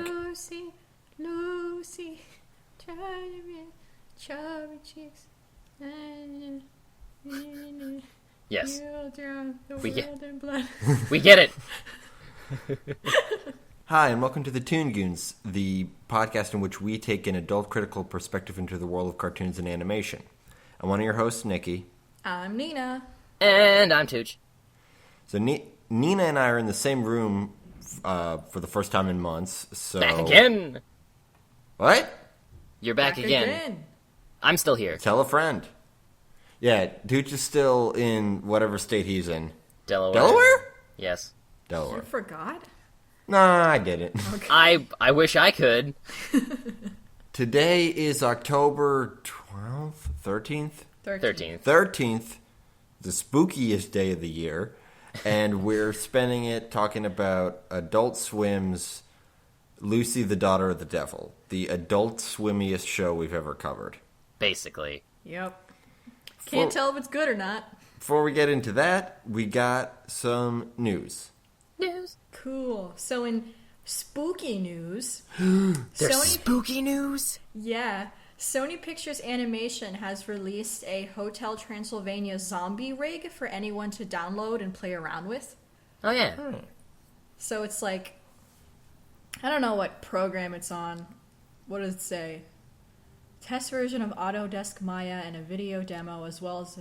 Lucy, Lucy, chubby cheeks. Yes. We get it. Hi, and welcome to the Toon Goons, the podcast in which we take an adult critical perspective into the world of cartoons and animation. I'm one of your hosts, Nikki. I'm Nina. And I'm Tooch. So Nina and I are in the same room for the first time in months. So Back again. What? You're back again. I'm still here. Tell a friend. Yeah, Tooch is still in whatever state he's in. Delaware? Yes. Delaware. You forgot? Nah, I didn't. Okay. I wish I could. Today is October 12th? 13th? 13th, the spookiest day of the year, and we're spending it talking about Adult Swim's Lucy, the Daughter of the Devil, the adult swimmiest show we've ever covered. Basically. Yep. Can't tell if it's good or not. Before we get into that, we got some news. Cool. So in spooky news... There's spooky news? Yeah. Sony Pictures Animation has released a Hotel Transylvania zombie rig for anyone to download and play around with. Oh, yeah. So it's like... I don't know what program it's on. What does it say? Test version of Autodesk Maya and a video demo, as well as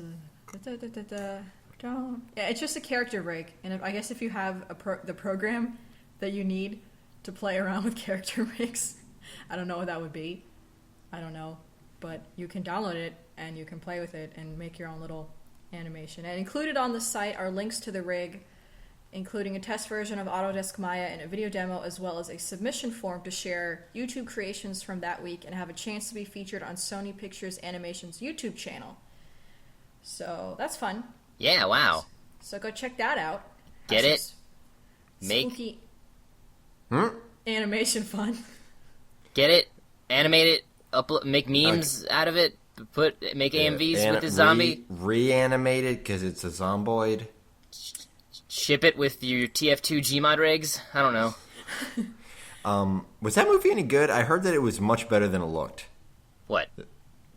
yeah, it's just a character rig, and I guess if you have the program that you need to play around with character rigs, I don't know what that would be. I don't know, but you can download it and you can play with it and make your own little animation. And included on the site are links to the rig, including a test version of Autodesk Maya and a video demo, as well as a submission form to share YouTube creations from that week and have a chance to be featured on Sony Pictures Animation's YouTube channel. So that's fun. Yeah, wow. So go check that out. Get it? Make spooky animation fun. Get it? Animate it? Make memes out of it? Make AMVs with the zombie? Reanimate it because it's a zomboid. Ship it with your TF2 Gmod rigs? I don't know. Was that movie any good? I heard that it was much better than it looked. What?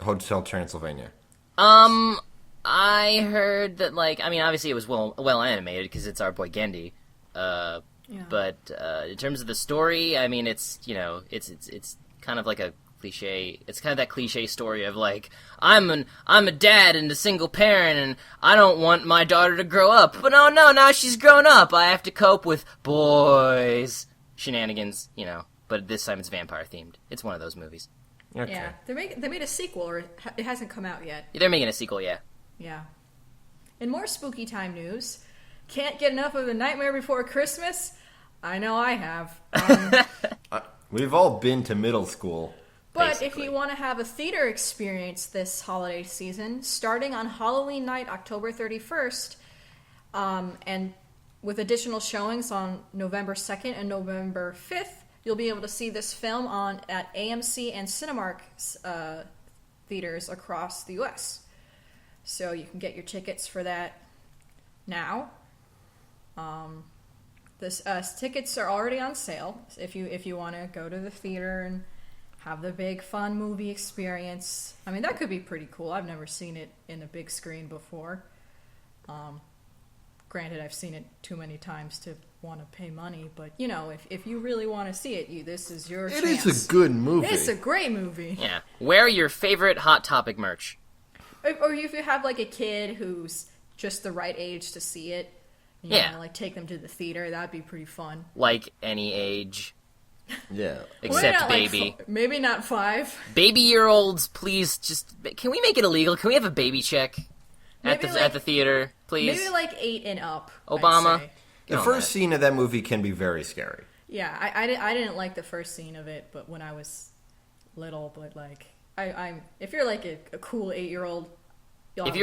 Hotel Transylvania. I heard that, obviously it was well animated because it's our boy Gendy. Yeah. But in terms of the story, I mean, it's kind of like a cliche. It's kind of that cliche story of I'm a dad and a single parent, and I don't want my daughter to grow up. But no, now she's grown up. I have to cope with boys shenanigans, But this time it's vampire themed. It's one of those movies. Okay. Yeah, they made a sequel, or it hasn't come out yet. They're making a sequel, yeah. Yeah. In more spooky time news, can't get enough of The Nightmare Before Christmas? I know I have. We've all been to middle school. But basically. if you want to have a theater experience this holiday season, starting on Halloween night, October 31st, and with additional showings on November 2nd and November 5th, you'll be able to see this film at AMC and Cinemark theaters across the U.S. So you can get your tickets for that now. Tickets are already on sale if you want to go to the theater and have the big fun movie experience. I mean, that could be pretty cool. I've never seen it in a big screen before. Granted, I've seen it too many times to want to pay money, but if you really want to see it, this is your chance. It is a good movie. It's a great movie. Yeah. Wear your favorite Hot Topic merch. Or if you have a kid who's just the right age to see it, take them to the theater, that'd be pretty fun. Like any age. Yeah. Except baby. Maybe not 5. Baby-year-olds, please can we make it illegal? Can we have a baby check at the theater, please? Maybe 8 and up. Obama. The first scene of that movie can be very scary. Yeah, I didn't like the first scene of it, but when I was little, but I'm if you're a cool 8-year-old, if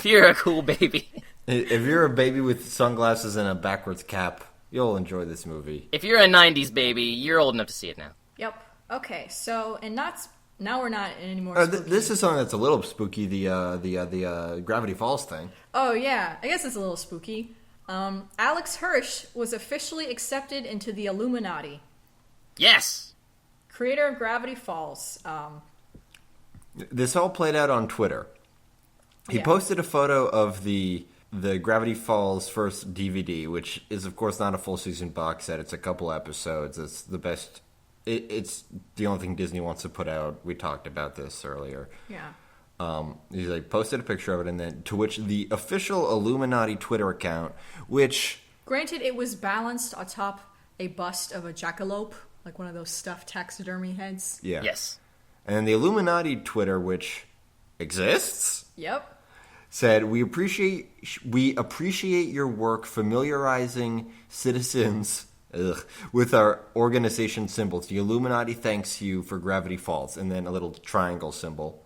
you're a cool baby. If you're a baby with sunglasses and a backwards cap, you'll enjoy this movie. If you're a 90s baby, you're old enough to see it now. Yep. Okay, so, and now we're not in any more spooky. This is something that's a little spooky, the Gravity Falls thing. Oh, yeah. I guess it's a little spooky. Alex Hirsch was officially accepted into the Illuminati. Yes! Creator of Gravity Falls. This all played out on Twitter. He posted a photo of the Gravity Falls first DVD, which is, of course, not a full season box set. It's a couple episodes. It's the best. It's the only thing Disney wants to put out. We talked about this earlier. Yeah. He's like posted a picture of it, and then to which the official Illuminati Twitter account, which granted, it was balanced atop a bust of a jackalope, like one of those stuffed taxidermy heads. Yeah. Yes. And the Illuminati Twitter, which exists. Yep. Said, we appreciate your work familiarizing citizens with our organization symbols. The Illuminati thanks you for Gravity Falls. And then a little triangle symbol.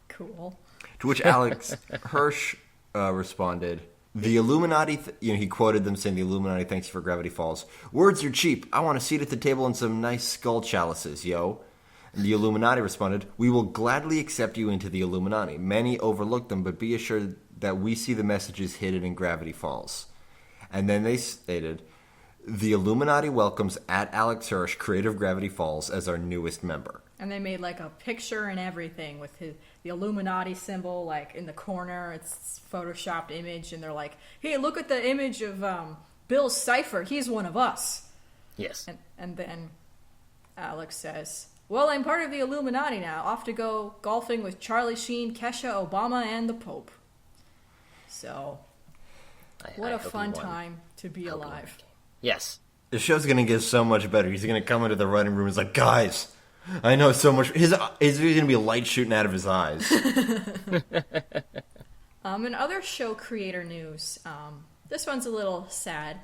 Cool. To which Alex Hirsch responded, the Illuminati, he quoted them saying, the Illuminati thanks you for Gravity Falls. Words are cheap. I want a seat at the table and some nice skull chalices, yo. And the Illuminati responded, we will gladly accept you into the Illuminati. Many overlook them, but be assured that we see the messages hidden in Gravity Falls. And then they stated, the Illuminati welcomes at Alex Hirsch, creator of Gravity Falls, as our newest member. And they made like a picture and everything with the Illuminati symbol, like in the corner. It's photoshopped image, and they're like, hey, look at the image of Bill Cipher. He's one of us. Yes. And then Alex says, well, I'm part of the Illuminati now. Off to go golfing with Charlie Sheen, Kesha, Obama, and the Pope. So, what a fun time to be alive. Yes. The show's going to get so much better. He's going to come into the writing room and he's like, guys, I know so much. There's going to be light shooting out of his eyes. In other show creator news, this one's a little sad.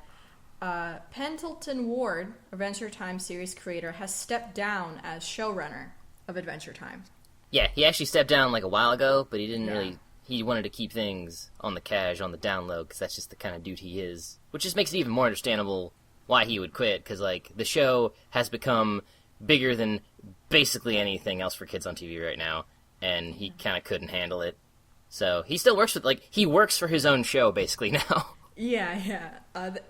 Pendleton Ward, Adventure Time series creator, has stepped down as showrunner of Adventure Time. Yeah, he actually stepped down like a while ago, but he didn't really... He wanted to keep things on the cash, on the down low, because that's just the kind of dude he is. Which just makes it even more understandable why he would quit, because like the show has become bigger than basically anything else for kids on TV right now, and he kind of couldn't handle it. So he still works with... he works for his own show, basically, now. Yeah.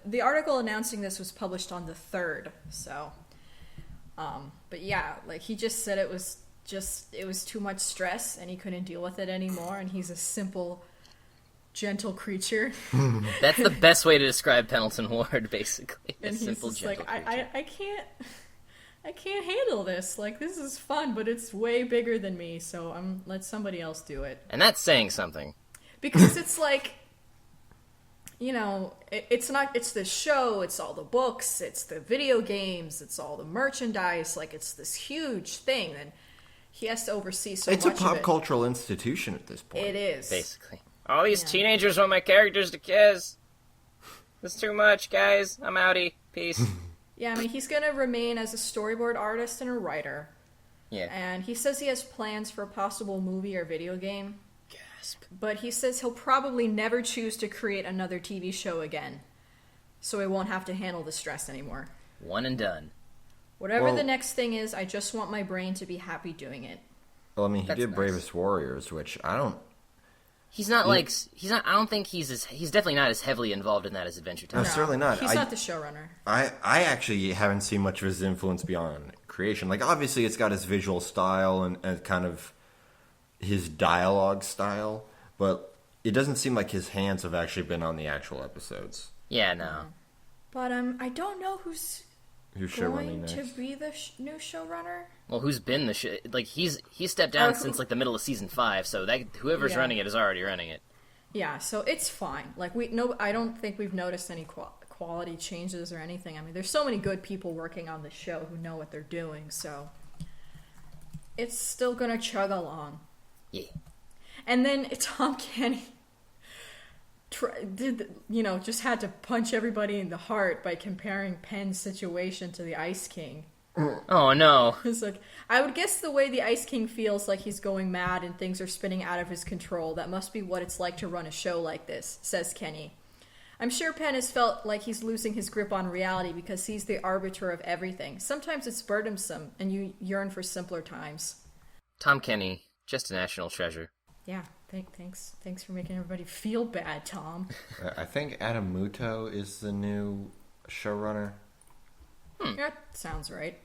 The article announcing this was published on the 3rd, so... but yeah, he just said it was too much stress, and he couldn't deal with it anymore, and he's a simple, gentle creature. That's the best way to describe Pendleton Ward, basically. And he's simple, just gentle creature. I can't handle this. This is fun, but it's way bigger than me, so let somebody else do it. And that's saying something. Because it's it's the show, it's all the books, it's the video games, it's all the merchandise, it's this huge thing, and he has to oversee so much of it. It's a pop cultural institution at this point. It is. Basically. All these teenagers want my characters to kiss. That's too much, guys. I'm outie. Peace. Yeah, he's going to remain as a storyboard artist and a writer. Yeah. And he says he has plans for a possible movie or video game. Gasp. But he says he'll probably never choose to create another TV show again. So he won't have to handle the stress anymore. One and done. Whatever the next thing is, I just want my brain to be happy doing it. Well, he did nice. Bravest Warriors, which I don't... He's not I don't think he's definitely not as heavily involved in that as Adventure Time. No, certainly not. He's not the showrunner. I actually haven't seen much of his influence beyond creation. Obviously it's got his visual style and kind of his dialogue style, but it doesn't seem like his hands have actually been on the actual episodes. Yeah, no. But I don't know who's going to be the new showrunner. Well, who's been the show? He's stepped down since the middle of season 5, so that whoever's running it is already running it. Yeah, so it's fine. I don't think we've noticed any quality changes or anything. There's so many good people working on the show who know what they're doing, so it's still gonna chug along. Yeah. And then Tom Kenny just had to punch everybody in the heart by comparing Penn's situation to the Ice King. Oh, no. It's I would guess the way the Ice King feels like he's going mad and things are spinning out of his control, that must be what it's like to run a show like this, says Kenny. I'm sure Penn has felt like he's losing his grip on reality because he's the arbiter of everything. Sometimes it's burdensome, and you yearn for simpler times. Tom Kenny, just a national treasure. Yeah, thanks for making everybody feel bad, Tom. I think Adam Muto is the new showrunner. That sounds right.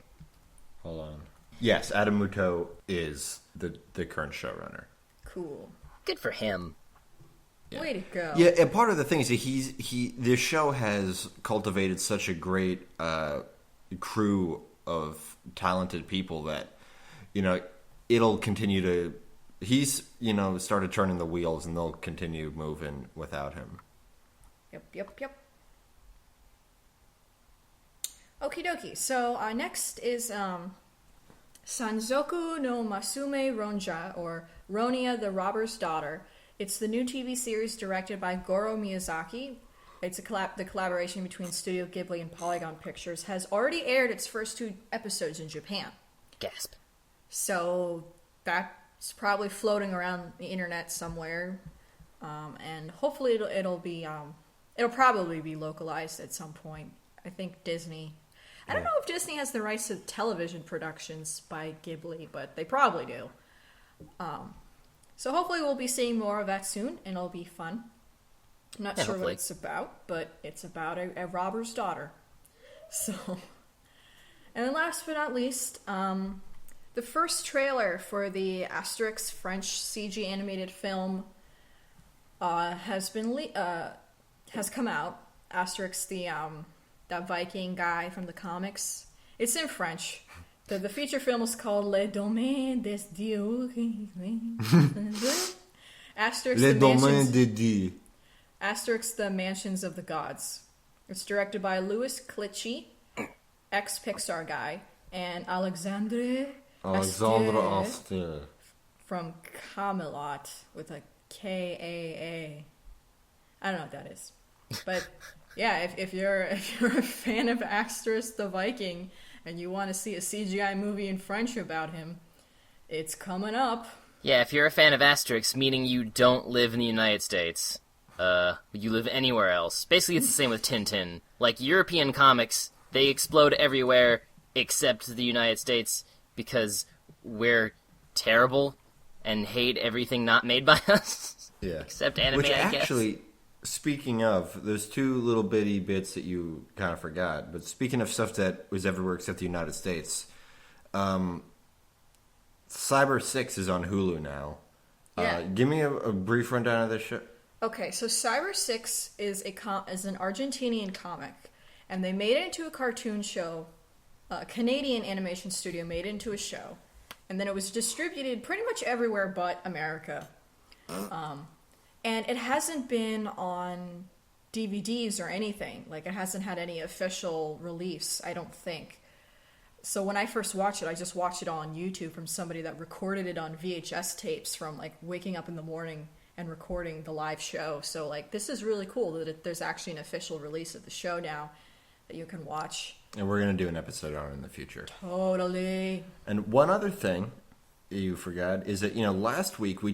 Hold on. Yes, Adam Muto is the current showrunner. Cool. Good for him. Yeah. Way to go. Yeah, and part of the thing is that this show has cultivated such a great crew of talented people that, it'll continue to... He's, started turning the wheels, and they'll continue moving without him. Yep. Okie dokie. So next is Sanzoku no Masume Ronja, or Ronia the Robber's Daughter. It's the new TV series directed by Goro Miyazaki. It's the collaboration between Studio Ghibli and Polygon Pictures. Has already aired its first 2 episodes in Japan. Gasp. So that's probably floating around the internet somewhere, and hopefully it'll probably be localized at some point. I think Disney. I don't know if Disney has the rights to television productions by Ghibli, but they probably do. So hopefully we'll be seeing more of that soon, and it'll be fun. I'm not sure hopefully. what it's about, but it's about a robber's daughter. So, and then last but not least, the first trailer for the Asterix French CG animated film has come out. Asterix, that Viking guy from the comics. It's in French. The feature film is called Le Domaine des Dieux. Asterix, Le Domaine des Dieux. Asterix, the Mansions of the Gods. It's directed by Louis Clichy, ex-Pixar guy, and Alexandre Astier from Camelot with a K-A-A. I don't know what that is. But yeah, if you're a fan of Asterix the Viking and you want to see a CGI movie in French about him, it's coming up. Yeah, if you're a fan of Asterix, meaning you don't live in the United States, you live anywhere else. Basically, it's the same with Tintin. Like, European comics, they explode everywhere except the United States because we're terrible and hate everything not made by us. Yeah. Except anime, Which I guess. Actually, speaking of, there's 2 little bitty bits that you kind of forgot. But speaking of stuff that was everywhere except the United States, Cyber 6 is on Hulu now. Yeah. Give me a brief rundown of this show. Okay, so Cyber 6 is an Argentinian comic, and they made it into a cartoon show. A Canadian animation studio made it into a show, and then it was distributed pretty much everywhere but America. And it hasn't been on DVDs or anything. Like, it hasn't had any official release, I don't think. So when I first watched it, I just watched it all on YouTube from somebody that recorded it on VHS tapes from, like, waking up in the morning and recording the live show. So, like, this is really cool that there's actually an official release of the show now that you can watch. And we're going to do an episode on it in the future. Totally. And one other thing you forgot is that, last week we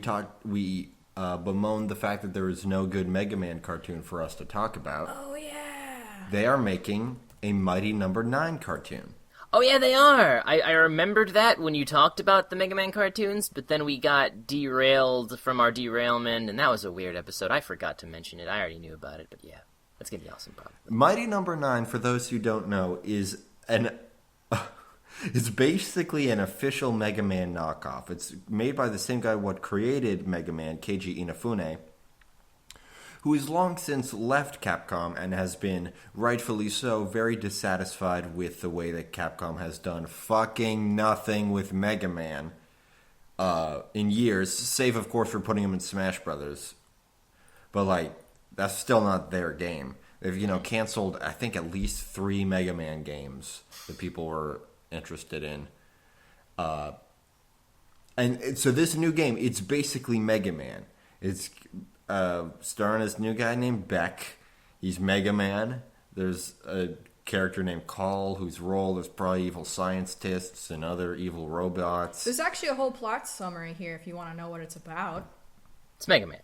bemoaned the fact that there was no good Mega Man cartoon for us to talk about. Oh, yeah. They are making a Mighty Number 9 cartoon. Oh, yeah, they are! I remembered that when you talked about the Mega Man cartoons, but then we got derailed from our derailment, and that was a weird episode. I forgot to mention it. I already knew about it, but yeah. That's going to be awesome, probably. Mighty Number 9, for those who don't know, is it's basically an official Mega Man knockoff. It's made by the same guy what created Mega Man, Keiji Inafune, who has long since left Capcom and has been, rightfully so, very dissatisfied with the way that Capcom has done fucking nothing with Mega Man in years, save, of course, for putting him in Smash Brothers. But, like, that's still not their game. They've, canceled, I think, at least 3 Mega Man games that people were interested in. And so this new game, it's basically Mega Man. It's starring this new guy named Beck. He's Mega Man. There's a character named Call, whose role is probably evil scientists and other evil robots. There's actually a whole plot summary here if you want to know what it's about. It's Mega Man.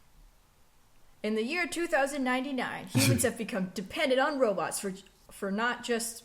In the year 2099, humans have become dependent on robots for not just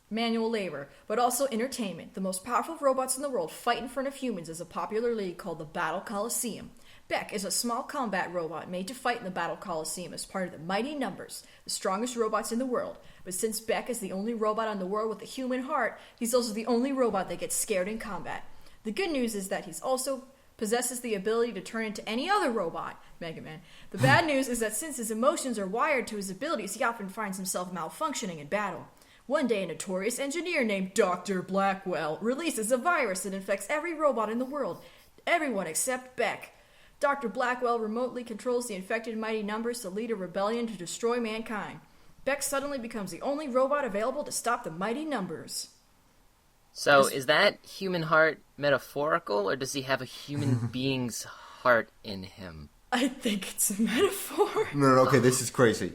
manual labor, but also entertainment. The most powerful robots in the world fight in front of humans is a popular league called the Battle Coliseum. Beck is a small combat robot made to fight in the Battle Coliseum as part of the Mighty Numbers, the strongest robots in the world. But since Beck is the only robot on the world with a human heart, he's also the only robot that gets scared in combat. The good news is that he's also possesses the ability to turn into any other robot, Mega Man. The bad news is that since his emotions are wired to his abilities, he often finds himself malfunctioning in battle. One day, a notorious engineer named Dr. Blackwell releases a virus that infects every robot in the world, everyone except Beck. Dr. Blackwell remotely controls the infected Mighty Numbers to lead a rebellion to destroy mankind. Beck suddenly becomes the only robot available to stop the Mighty Numbers. So, is that human heart metaphorical, or does he have a human being's heart in him? I think it's a metaphor. No, okay, this is crazy.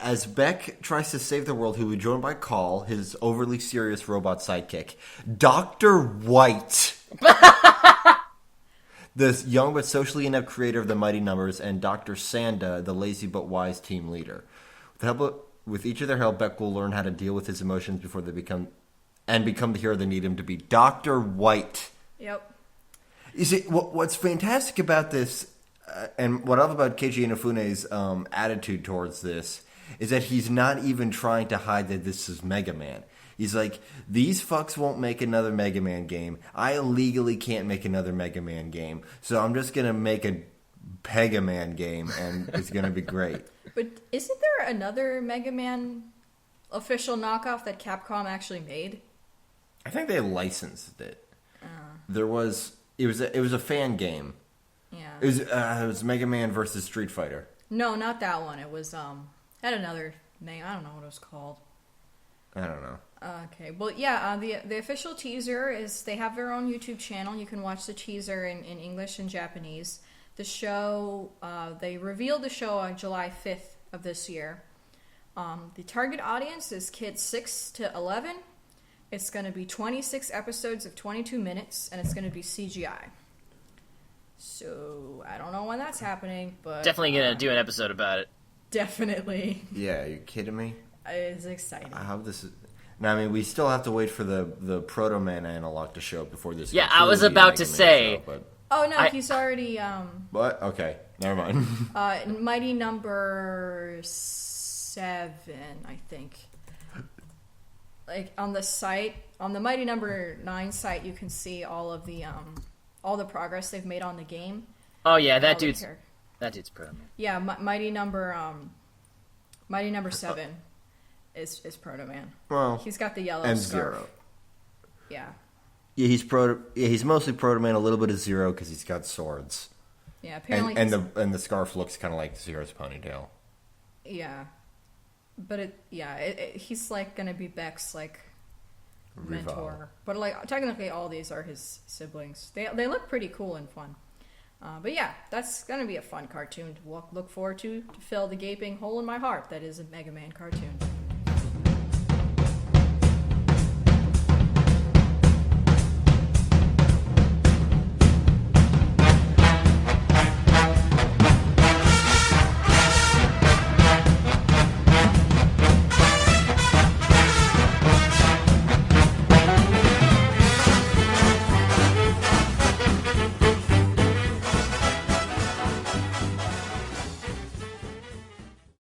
As Beck tries to save the world, he will be joined by Call, his overly serious robot sidekick, Dr. White, the young but socially inept creator of the Mighty Numbers, and Dr. Sanda, the lazy but wise team leader. With each of their help, Beck will learn how to deal with his emotions before they become the hero they need him to be. Dr. White. Yep. You see, what's fantastic about this, and what I love about Keiji Inafune's attitude towards this, is that he's not even trying to hide that this is Mega Man. He's like, these fucks won't make another Mega Man game. I illegally can't make another Mega Man game. So I'm just going to make a Pega Man game, and it's going to be great. But isn't there another Mega Man official knockoff that Capcom actually made? I think they licensed it. It was a fan game. Yeah. It was Mega Man versus Street Fighter. No, not that one. It was had another name. I don't know what it was called. I don't know. Okay. Well, yeah. The official teaser is they have their own YouTube channel. You can watch the teaser in English and Japanese. The show they revealed the show on July 5th of this year. The target audience is kids 6 to 11. It's going to be 26 episodes of 22 minutes, and it's going to be CGI. So, I don't know when that's happening, but... Definitely going to do an episode about it. Definitely. Yeah, are you kidding me? It's exciting. I hope this is... Now, I mean, we still have to wait for the Proto Man analog to show up before this... Yeah, I was about to say... Show, oh, no, he's already... What? Okay, never mind. Mighty Number 7, I think. Like, on the site, on the Mighty Number 9 site, you can see all of the progress they've made on the game. Oh yeah, that dude's pro. Yeah, Mighty Number 7 is Proto Man. Well, he's got the yellow and scarf. Zero. Yeah. Yeah, he's mostly Proto Man, a little bit of Zero because he's got swords. Yeah, apparently. And the scarf looks kind of like Zero's ponytail. Yeah. But he's like gonna be Beck's like mentor. But like technically all these are his siblings. They look pretty cool and fun. But yeah, that's gonna be a fun cartoon to look forward to fill the gaping hole in my heart that is a Mega Man cartoon.